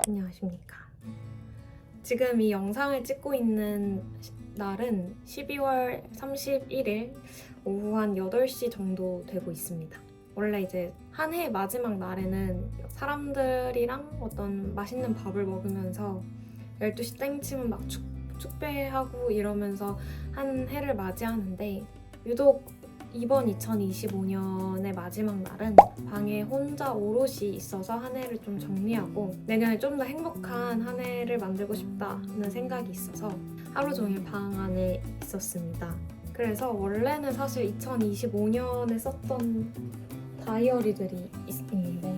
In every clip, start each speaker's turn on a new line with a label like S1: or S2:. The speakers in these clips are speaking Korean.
S1: 안녕하십니까. 지금 이 영상을 찍고 있는 날은 12월 31일 오후 한 8시 정도 되고 있습니다. 원래 이제 한 해 마지막 날에는 사람들이랑 어떤 맛있는 밥을 먹으면서 12시 땡치면 막 축배하고 이러면서 한 해를 맞이하는데, 유독 이번 2025년의 마지막 날은 방에 혼자 오롯이 있어서 한 해를 좀 정리하고 내년에 좀 더 행복한 한 해를 만들고 싶다는 생각이 있어서 하루 종일 방 안에 있었습니다. 그래서 원래는 사실 2025년에 썼던 다이어리들이 있는데,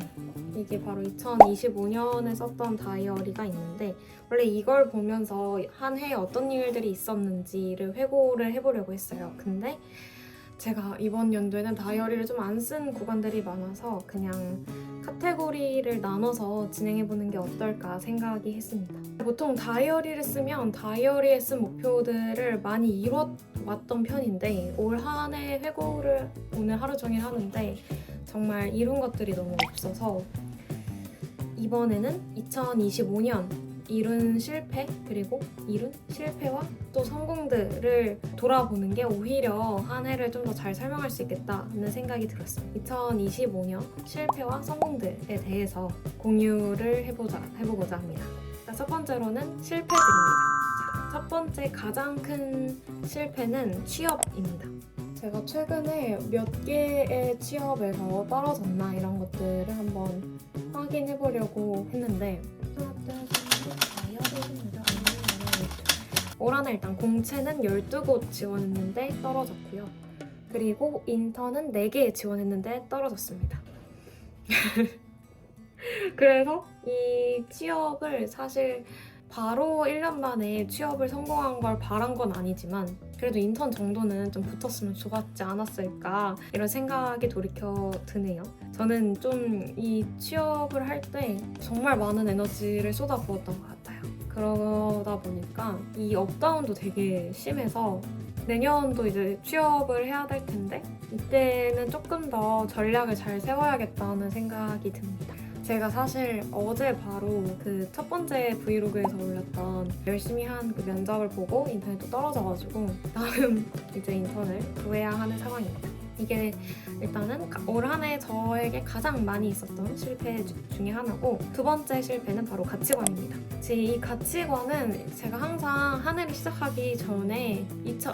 S1: 이게 바로 2025년에 썼던 다이어리가 있는데, 원래 이걸 보면서 한 해에 어떤 일들이 있었는지를 회고를 해보려고 했어요. 근데 제가 이번 연도에는 다이어리를 좀 안 쓴 구간들이 많아서 그냥 카테고리를 나눠서 진행해보는 게 어떨까 생각이 했습니다. 보통 다이어리를 쓰면 다이어리에 쓴 목표들을 많이 이뤄왔던 편인데, 올 한 해 회고를 오늘 하루 종일 하는데 정말 이룬 것들이 너무 없어서 이번에는 2025년 이룬 실패, 그리고 이룬 실패와 또 성공들을 돌아보는 게 오히려 한 해를 좀 더 잘 설명할 수 있겠다는 생각이 들었어요. 2025년 실패와 성공들에 대해서 공유를 해보고자 합니다. 첫 번째로는 실패들입니다. 첫 번째 가장 큰 실패는 취업입니다. 제가 최근에 몇 개의 취업에서 떨어졌나 이런 것들을 한번 확인해 보려고 했는데, 올 한해 일단 공채는 12곳 지원했는데 떨어졌고요. 그리고 인턴은 4개 지원했는데 떨어졌습니다. 그래서 이 취업을 사실 바로 1년 만에 취업을 성공한 걸 바란 건 아니지만, 그래도 인턴 정도는 좀 붙었으면 좋았지 않았을까 이런 생각이 돌이켜 드네요. 저는 좀 이 취업을 할 때 정말 많은 에너지를 쏟아부었던 것 같아요. 그러다 보니까 이 업다운도 되게 심해서 내년도 이제 취업을 해야 될 텐데, 이때는 조금 더 전략을 잘 세워야겠다는 생각이 듭니다. 제가 사실 어제 바로 그 첫 번째 브이로그에서 올렸던 열심히 한 그 면접을 보고 인턴이 또 떨어져가지고 다음 이제 인턴을 구해야 하는 상황입니다. 이게 일단은 올 한 해 저에게 가장 많이 있었던 실패 중에 하나고, 두 번째 실패는 바로 가치관입니다. 이 가치관은 제가 항상 한 해를 시작하기 전에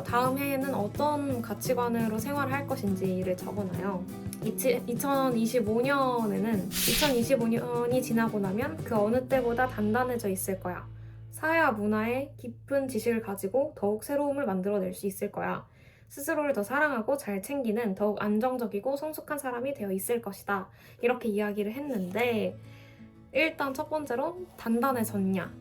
S1: 다음 해에는 어떤 가치관으로 생활할 것인지를 적어놔요. 2025년이 지나고 나면 그 어느 때보다 단단해져 있을 거야. 사회와 문화에 깊은 지식을 가지고 더욱 새로움을 만들어낼 수 있을 거야. 스스로를 더 사랑하고 잘 챙기는 더욱 안정적이고 성숙한 사람이 되어 있을 것이다. 이렇게 이야기를 했는데, 일단 첫 번째로 단단해졌냐?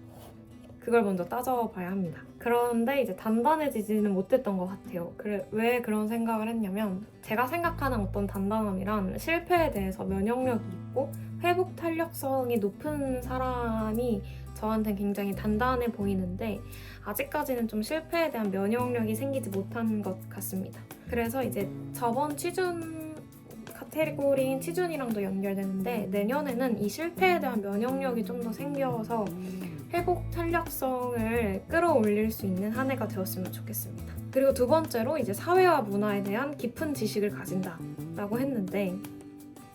S1: 그걸 먼저 따져봐야 합니다. 그런데 이제 단단해지지는 못했던 것 같아요. 왜 그런 생각을 했냐면, 제가 생각하는 어떤 단단함이란 실패에 대해서 면역력이 있고 회복 탄력성이 높은 사람이 저한테는 굉장히 단단해 보이는데, 아직까지는 좀 실패에 대한 면역력이 생기지 못한 것 같습니다. 그래서 이제 저번 취준 카테고리인 취준이랑도 연결되는데, 내년에는 이 실패에 대한 면역력이 좀 더 생겨서 회복 탄력성을 끌어올릴 수 있는 한 해가 되었으면 좋겠습니다. 그리고 두 번째로 이제 사회와 문화에 대한 깊은 지식을 가진다라고 했는데,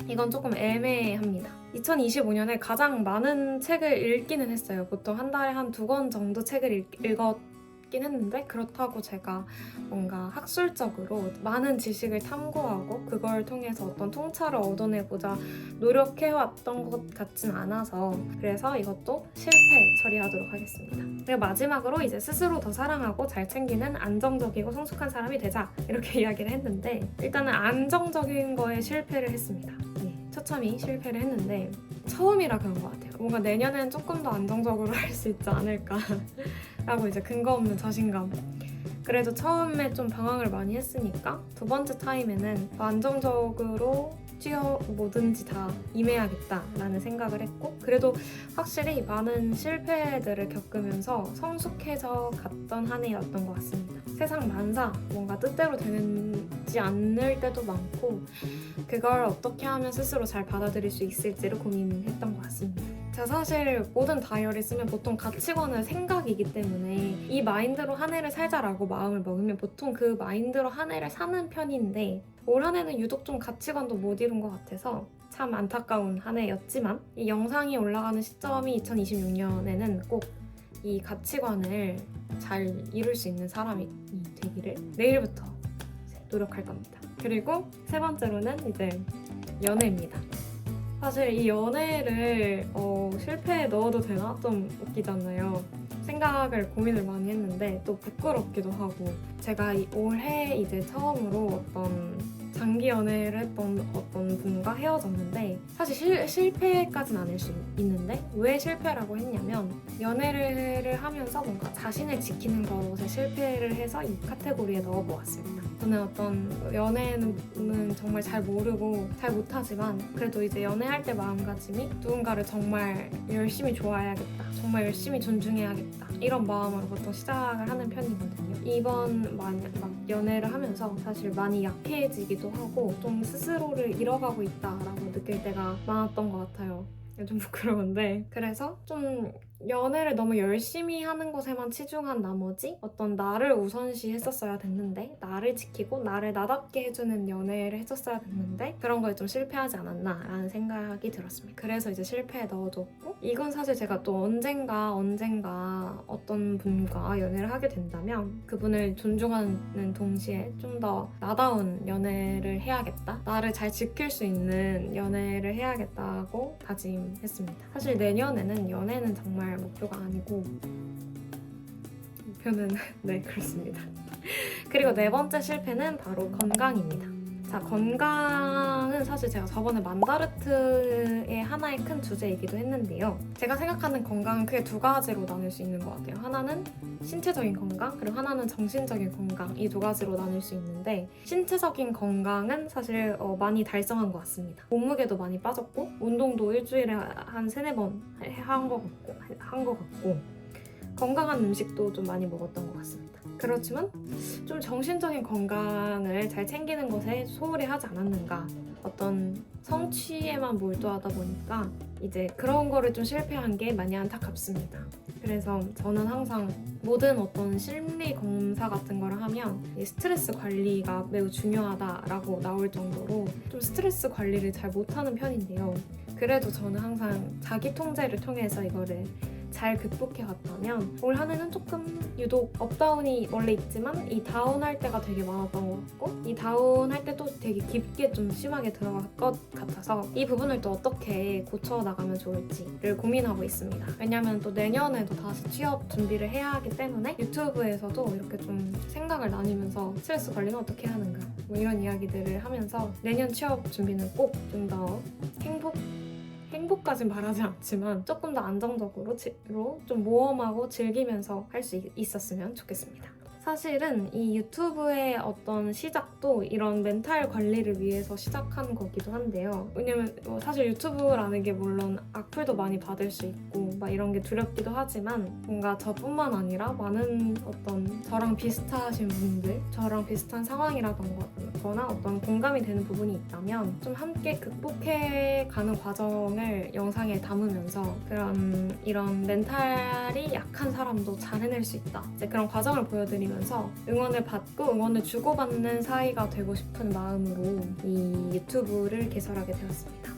S1: 이건 조금 애매합니다. 2025년에 가장 많은 책을 읽기는 했어요. 보통 한 달에 한 2권 정도 책을 읽었긴 했는데, 그렇다고 제가 뭔가 학술적으로 많은 지식을 탐구하고 그걸 통해서 어떤 통찰을 얻어내고자 노력해왔던 것 같진 않아서, 그래서 이것도 실패 처리하도록 하겠습니다. 그리고 마지막으로 이제 스스로 더 사랑하고 잘 챙기는 안정적이고 성숙한 사람이 되자, 이렇게 이야기를 했는데, 일단은 안정적인 거에 실패를 했습니다. 처참히 실패를 했는데, 처음이라 그런 것 같아요. 뭔가 내년에는 조금 더 안정적으로 할 수 있지 않을까 라고 이제 근거 없는 자신감. 그래도 처음에 좀 방황을 많이 했으니까 두 번째 타임에는 더 안정적으로 뭐든지 다 임해야겠다라는 생각을 했고, 그래도 확실히 많은 실패들을 겪으면서 성숙해져 갔던 한 해였던 것 같습니다. 세상 만사 뭔가 뜻대로 되지 않을 때도 많고, 그걸 어떻게 하면 스스로 잘 받아들일 수 있을지를 고민했던 것 같습니다. 제가 사실 모든 다이어리 쓰면 보통 가치관은 생각이기 때문에 이 마인드로 한 해를 살자라고 마음을 먹으면 보통 그 마인드로 한 해를 사는 편인데 올 한 해는 유독 좀 가치관도 못 이룬 것 같아서 참 안타까운 한 해였지만 이 영상이 올라가는 시점이 2026년에는 꼭 이 가치관을 잘 이룰 수 있는 사람이 되기를 내일부터 노력할 겁니다. 그리고 세 번째로는 이제 연애입니다. 사실 이 연애를 실패에 넣어도 되나? 좀 웃기잖아요. 생각을 고민을 많이 했는데 또 부끄럽기도 하고 제가 올해 이제 처음으로 어떤 장기 연애를 했던 어떤 분과 헤어졌는데 사실 실패까지는 아닐 수 있는데 왜 실패라고 했냐면 연애를 하면서 뭔가 자신을 지키는 것에 실패를 해서 이 카테고리에 넣어보았습니다. 저는 어떤 연애는 정말 잘 모르고 잘 못하지만 그래도 이제 연애할 때 마음가짐이 누군가를 정말 열심히 좋아해야겠다, 정말 열심히 존중해야겠다 이런 마음으로 보통 시작을 하는 편이거든요. 이번 막 연애를 하면서 사실 많이 약해지기도 하고 좀 스스로를 잃어가고 있다라고 느낄 때가 많았던 것 같아요. 좀 부끄러운데 그래서 좀 연애를 너무 열심히 하는 것에만 치중한 나머지 어떤 나를 우선시 했었어야 됐는데 나를 지키고 나를 나답게 해주는 연애를 했었어야 됐는데 그런 거에 좀 실패하지 않았나라는 생각이 들었습니다. 그래서 이제 실패에 넣어뒀고 이건 사실 제가 또 언젠가 어떤 분과 연애를 하게 된다면 그분을 존중하는 동시에 좀 더 나다운 연애를 해야겠다, 나를 잘 지킬 수 있는 연애를 해야겠다고 다짐했습니다. 사실 내년에는 연애는 정말 목표가 아니고 목표는 네 그렇습니다. 그리고 네 번째 실패는 바로 건강입니다. 자, 건강은 사실 제가 저번에 만다르트의 하나의 큰 주제이기도 했는데요. 제가 생각하는 건강은 크게 두 가지로 나눌 수 있는 것 같아요. 하나는 신체적인 건강, 그리고 하나는 정신적인 건강, 이 두 가지로 나눌 수 있는데 신체적인 건강은 사실 많이 달성한 것 같습니다. 몸무게도 많이 빠졌고 운동도 일주일에 한 3-4번 한 것 같고 건강한 음식도 좀 많이 먹었던 것 같습니다. 그렇지만 좀 정신적인 건강을 잘 챙기는 것에 소홀히 하지 않았는가, 어떤 성취에만 몰두하다 보니까 이제 그런 거를 좀 실패한 게 많이 안타깝습니다. 그래서 저는 항상 모든 어떤 심리 검사 같은 거를 하면 이 스트레스 관리가 매우 중요하다라고 나올 정도로 좀 스트레스 관리를 잘 못하는 편인데요. 그래도 저는 항상 자기 통제를 통해서 이거를 잘 극복해왔다면 올 한 해는 조금 유독 업다운이 원래 있지만 이 다운할 때가 되게 많았던 것 같고 이 다운할 때도 되게 깊게 좀 심하게 들어갈 것 같아서 이 부분을 또 어떻게 고쳐나가면 좋을지를 고민하고 있습니다. 왜냐면 또 내년에도 다시 취업 준비를 해야 하기 때문에 유튜브에서도 이렇게 좀 생각을 나누면서 스트레스 관리는 어떻게 해야 하는가 뭐 이런 이야기들을 하면서 내년 취업 준비는 꼭 좀 더 행복까진 바라지 않지만 조금 더 안정적으로 좀 모험하고 즐기면서 할 수 있었으면 좋겠습니다. 사실은 이 유튜브의 어떤 시작도 이런 멘탈 관리를 위해서 시작한 거기도 한데요. 왜냐면 사실 유튜브라는 게 물론 악플도 많이 받을 수 있고 막 이런 게 두렵기도 하지만 뭔가 저뿐만 아니라 많은 어떤 저랑 비슷하신 분들, 저랑 비슷한 상황이라던가 어떤 공감이 되는 부분이 있다면 좀 함께 극복해가는 과정을 영상에 담으면서 이런 멘탈이 약한 사람도 잘 해낼 수 있다. 이제 그런 과정을 보여드리면서 응원을 받고 응원을 주고받는 사이가 되고 싶은 마음으로 이 유튜브를 개설하게 되었습니다.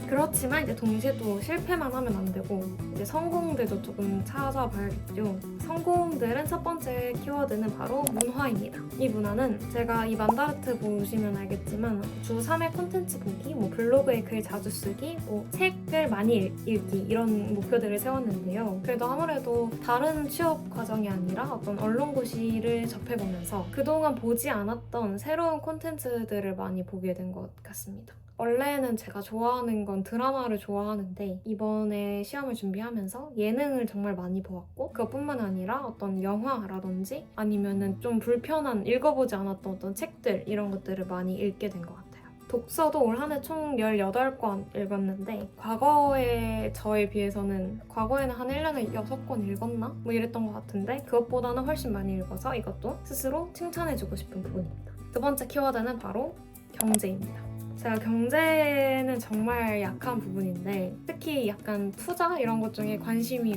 S1: 그렇지만 이제 동시에 또 실패만 하면 안 되고 이제 성공들도 조금 찾아봐야겠죠. 성공들은 첫 번째 키워드는 바로 문화입니다. 이 문화는 제가 이 만다르트 보시면 알겠지만 주 3회 콘텐츠 보기, 뭐 블로그에 글 자주 쓰기, 뭐 책을 많이 읽기 이런 목표들을 세웠는데요. 그래도 아무래도 다른 취업 과정이 아니라 어떤 언론고시를 접해보면서 그동안 보지 않았던 새로운 콘텐츠들을 많이 보게 된 것 같습니다. 원래는 제가 좋아하는 건 드라마를 좋아하는데 이번에 시험을 준비하면서 예능을 정말 많이 보았고 그것뿐만 아니라 어떤 영화라든지 아니면은 좀 불편한 읽어보지 않았던 어떤 책들 이런 것들을 많이 읽게 된 것 같아요. 독서도 올 한 해 총 18권 읽었는데 과거의 저에 비해서는 과거에는 한 1년에 6권 읽었나? 뭐 이랬던 것 같은데 그것보다는 훨씬 많이 읽어서 이것도 스스로 칭찬해주고 싶은 부분입니다. 두 번째 키워드는 바로 경제입니다. 제가 경제는 정말 약한 부분인데 특히 약간 투자 이런 것 중에 관심이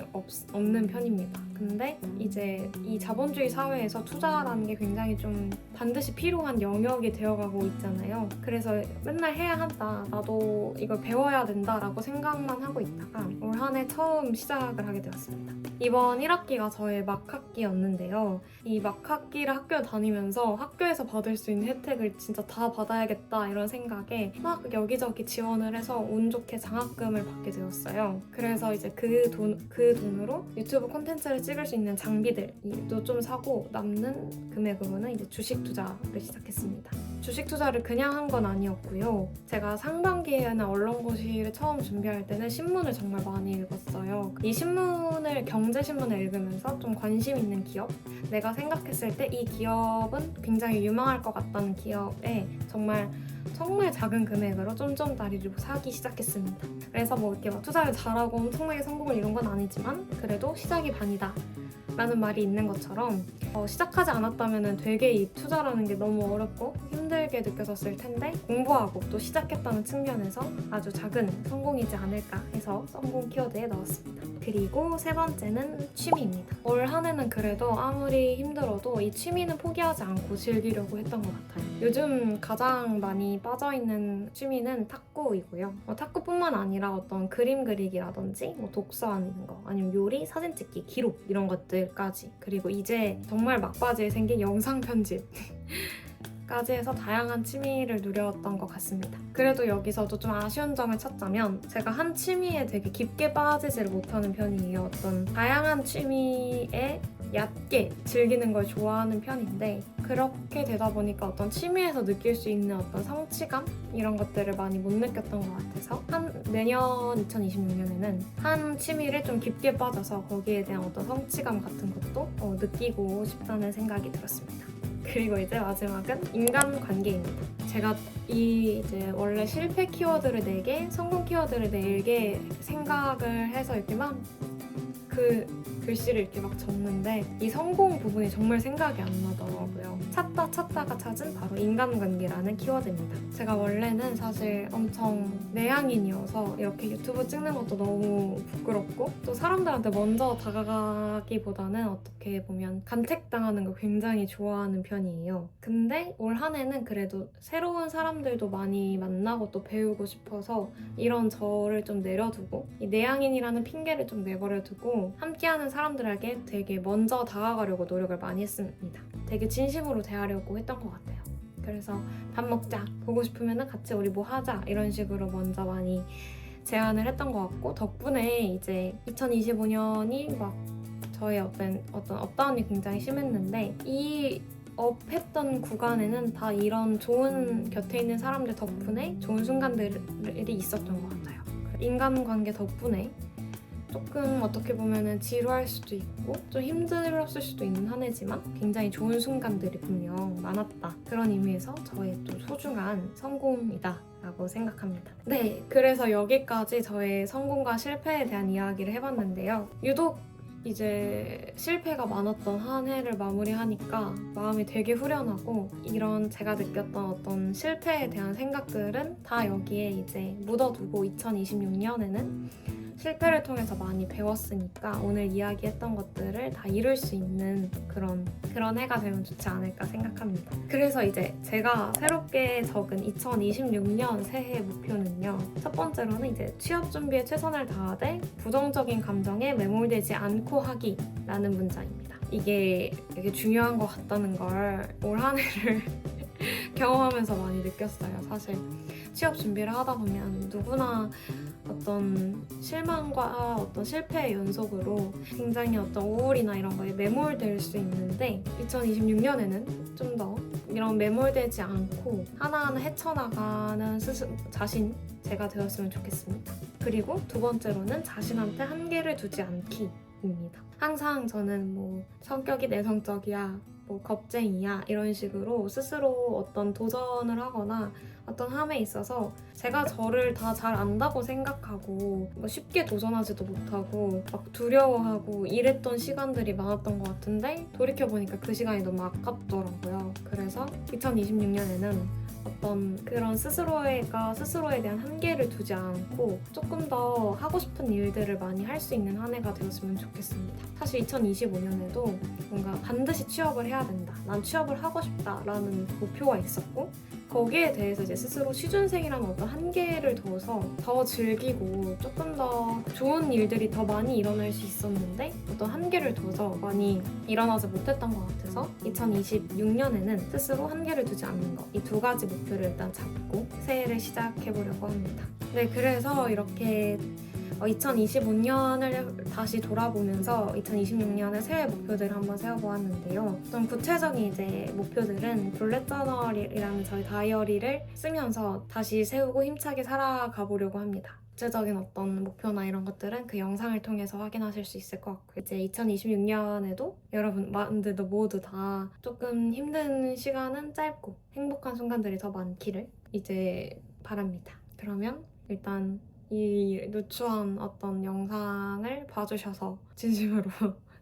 S1: 없는 편입니다. 근데 이제 이 자본주의 사회에서 투자라는 게 굉장히 좀 반드시 필요한 영역이 되어가고 있잖아요. 그래서 맨날 해야 한다, 나도 이걸 배워야 된다라고 생각만 하고 있다가 올 한 해 처음 시작을 하게 되었습니다. 이번 1학기가 저의 막학기였는데요. 이 막학기를 학교 다니면서 학교에서 받을 수 있는 혜택을 진짜 다 받아야겠다 이런 생각에 막 여기저기 지원을 해서 운 좋게 장학금을 받게 되었어요. 그래서 이제 그 돈으로 유튜브 콘텐츠를 찍을 수 있는 장비들도 좀 사고 남는 금액으로는 이제 주식 투자를 시작했습니다. 주식 투자를 그냥 한 건 아니었고요. 제가 상반기에는 언론고시를 처음 준비할 때는 신문을 정말 많이 읽었어요. 이 신문을 경제신문을 읽으면서 좀 관심 있는 기업, 내가 생각했을 때 이 기업은 굉장히 유망할 것 같다는 기업에 정말 작은 금액으로 쫌쫌다리를 사기 시작했습니다. 그래서 뭐 이렇게 막 투자를 잘하고 엄청나게 성공을 이룬 건 아니지만 그래도 시작이 반이다 라는 말이 있는 것처럼 시작하지 않았다면 되게 이 투자라는 게 너무 어렵고 힘들게 느껴졌을 텐데 공부하고 또 시작했다는 측면에서 아주 작은 성공이지 않을까 해서 성공 키워드에 넣었습니다. 그리고 세 번째는 취미입니다. 올 한 해는 그래도 아무리 힘들어도 이 취미는 포기하지 않고 즐기려고 했던 것 같아요. 요즘 가장 많이 빠져있는 취미는 탁구이고요. 탁구뿐만 아니라 어떤 그림 그리기라든지 뭐 독서하는 거, 아니면 요리, 사진 찍기, 기록 이런 것들까지, 그리고 이제 정말 막바지에 생긴 영상 편집 까지 해서 다양한 취미를 누렸던 것 같습니다. 그래도 여기서도 좀 아쉬운 점을 찾자면 제가 한 취미에 되게 깊게 빠지질 못하는 편이에요. 어떤 다양한 취미에 얕게 즐기는 걸 좋아하는 편인데 그렇게 되다 보니까 어떤 취미에서 느낄 수 있는 어떤 성취감? 이런 것들을 많이 못 느꼈던 것 같아서 내년 2026년에는 한 취미를 좀 깊게 빠져서 거기에 대한 어떤 성취감 같은 것도 느끼고 싶다는 생각이 들었습니다. 그리고 이제 마지막은 인간관계입니다. 제가 이제 원래 실패 키워드를 4개, 성공 키워드를 4개 생각을 해서 이렇게 막 글씨를 이렇게 막 적는데 이 성공 부분이 정말 생각이 안 나더라고요. 찾다가 찾은 바로 인간관계라는 키워드입니다. 제가 원래는 사실 엄청 내향인이어서 이렇게 유튜브 찍는 것도 너무 부끄럽고 또 사람들한테 먼저 다가가기보다는 어떻게 보면 간택당하는 걸 굉장히 좋아하는 편이에요. 근데 올 한 해는 그래도 새로운 사람들도 많이 만나고 또 배우고 싶어서 이런 저를 좀 내려두고 이 내향인이라는 핑계를 좀 내버려두고 함께하는 사람들에게 되게 먼저 다가가려고 노력을 많이 했습니다. 되게 진심으로 대하려고 했던 것 같아요. 그래서 밥 먹자, 보고 싶으면 같이 우리 뭐 하자 이런 식으로 먼저 많이 제안을 했던 것 같고 덕분에 이제 2025년이 막 저의 어떤 업다운이 굉장히 심했는데 이 업했던 구간에는 다 이런 좋은 곁에 있는 사람들 덕분에 좋은 순간들이 있었던 것 같아요. 인간관계 덕분에 조금 어떻게 보면 지루할 수도 있고 좀 힘들었을 수도 있는 한 해지만 굉장히 좋은 순간들이 분명 많았다. 그런 의미에서 저의 또 소중한 성공이다 라고 생각합니다. 네, 그래서 여기까지 저의 성공과 실패에 대한 이야기를 해봤는데요. 유독 이제 실패가 많았던 한 해를 마무리하니까 마음이 되게 후련하고 이런 제가 느꼈던 어떤 실패에 대한 생각들은 다 여기에 이제 묻어두고 2026년에는 실패를 통해서 많이 배웠으니까 오늘 이야기했던 것들을 다 이룰 수 있는 그런 해가 되면 좋지 않을까 생각합니다. 그래서 이제 제가 새롭게 적은 2026년 새해 목표는요. 첫 번째로는 이제 취업 준비에 최선을 다하되 부정적인 감정에 매몰되지 않고 하기라는 문장입니다. 이게 되게 중요한 것 같다는 걸 올 한 해를 경험하면서 많이 느꼈어요. 사실 취업 준비를 하다 보면 누구나 어떤 실망과 어떤 실패의 연속으로 굉장히 어떤 우울이나 이런 거에 매몰될 수 있는데 2026년에는 좀 더 이런 매몰되지 않고 하나하나 헤쳐나가는 자신 제가 되었으면 좋겠습니다. 그리고 두 번째로는 자신한테 한계를 두지 않기입니다. 항상 저는 뭐 성격이 내성적이야, 뭐 겁쟁이야 이런 식으로 스스로 어떤 도전을 하거나 어떤 함에 있어서 제가 저를 다 잘 안다고 생각하고 뭐 쉽게 도전하지도 못하고 막 두려워하고 이랬던 시간들이 많았던 것 같은데 돌이켜보니까 그 시간이 너무 아깝더라고요. 그래서 2026년에는 어떤 그런 스스로에 대한 한계를 두지 않고 조금 더 하고 싶은 일들을 많이 할 수 있는 한 해가 되었으면 좋겠습니다. 사실 2025년에도 뭔가 반드시 취업을 해야 된다, 난 취업을 하고 싶다라는 목표가 있었고, 거기에 대해서 이제 스스로 취준생이라는 어떤 한계를 둬서 더 즐기고 조금 더 좋은 일들이 더 많이 일어날 수 있었는데 어떤 한계를 둬서 많이 일어나지 못했던 것 같아서 2026년에는 스스로 한계를 두지 않는 것, 이 두 가지 목표를 일단 잡고 새해를 시작해보려고 합니다. 네, 그래서 이렇게 2025년을 다시 돌아보면서 2026년의 새해 목표들을 한번 세워보았는데요. 좀 구체적인 이제 목표들은 블랙 저널이라는 저희 다이어리를 쓰면서 다시 세우고 힘차게 살아가 보려고 합니다. 구체적인 어떤 목표나 이런 것들은 그 영상을 통해서 확인하실 수 있을 것 같고요. 이제 2026년에도 여러분들도 모두 다 조금 힘든 시간은 짧고 행복한 순간들이 더 많기를 이제 바랍니다. 그러면 일단 이 누추한 어떤 영상을 봐주셔서 진심으로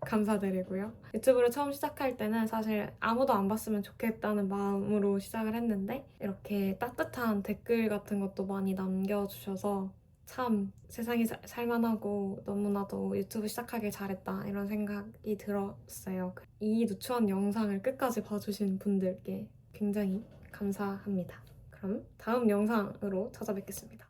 S1: 감사드리고요. 유튜브를 처음 시작할 때는 사실 아무도 안 봤으면 좋겠다는 마음으로 시작을 했는데 이렇게 따뜻한 댓글 같은 것도 많이 남겨주셔서 참 세상이 살만하고 너무나도 유튜브 시작하길 잘했다 이런 생각이 들었어요. 이 누추한 영상을 끝까지 봐주신 분들께 굉장히 감사합니다. 그럼 다음 영상으로 찾아뵙겠습니다.